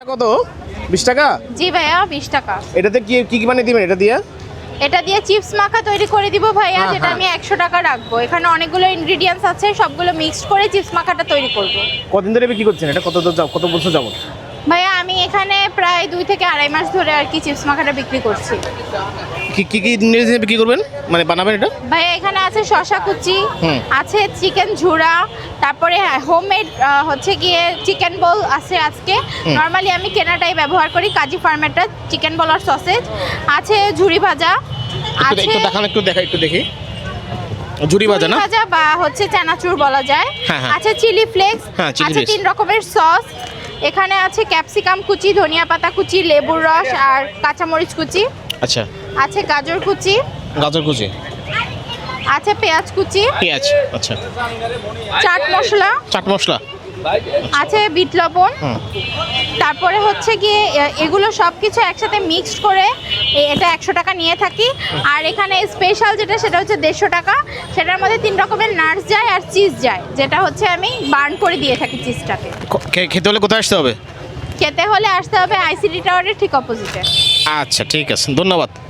কত 20 টাকা? জি ভাইয়া 20 টাকা। এটাতে কি কি মানে দিবেন এটা দিয়ে? এটা দিয়ে চিপস মাখা তৈরি করে দিব ভাইয়া, হ্যাঁ, যেটা হ্যাঁ। আমি 100 টাকা রাখবো। এখানে অনেকগুলো ইনগ্রেডিয়েন্টস আছে, সবগুলো মিক্সড করে চিপস মাখাটা তৈরি করব। কতদিন ধরে বিক্রি করছেন এটা? কত বছর যাবত? ভাইয়া আমি এখানে প্রায় 2 থেকে আড়াই মাস ধরে আর কি চিপস মাখাটা বিক্রি করছি। কি কি কি ইনগ্রেডিয়েন্টস বিক্রি করবেন, মানে বানাবেন এটা? ভাইয়া এখানে আছে শসা কুচি, হুম। আছে চিকেন ঝুড়া, তারপরে হোমমেড হচ্ছে গিয়ে চিকেন বল আছে আজকে। নর্মালি আমি কেনাটাই ব্যবহার করি, কাজী ফার্মেরটা চিকেন বল আর সসেজ আছে। ঝুড়ি ভাজা আছে, একটু দেখান, একটু দেখি। ঝুড়ি ভাজা না? ঝুড়ি ভাজা বা হচ্ছে চানাচুর বলা যায়। হ্যাঁ, হ্যাঁ। আছে চিলি ফ্লেক্স, হ্যাঁ, চিলি আছে ফ্লেক্স। 3 রকমের সস। এখানে আছে ক্যাপসিকাম কুচি, ধনিয়া পাতা কুচি, লেবুর রস আর কাঁচামরিচ কুচি। আচ্ছা, আছে গাজর কুচি, গাজর কুচি, আছে পেঁয়াজ কুচি, পেঁয়াজ, আচ্ছা, চাট মশলা, চাট মশলা, আছে বিট লবণ। হুম। তারপরে হচ্ছে গিয়ে এগুলো সব কিছু একসাথে মিক্সড করে এটা 100 টাকা নিয়ে থাকি। আর এখানে স্পেশাল যেটা, সেটা হচ্ছে 150 টাকা। সেটার মধ্যে 3 রকমের নাটস যায় আর চিজ যায়, যেটা হচ্ছে আমি বার্ন করে দিয়ে থাকি চিজটাকে। খেতে হলে কোথায় আসতে হবে? খেতে হলে আসতে হবে আইসিডি টাওয়ারের ঠিক অপোজিটে। আচ্ছা, ঠিক আছে, ধন্যবাদ।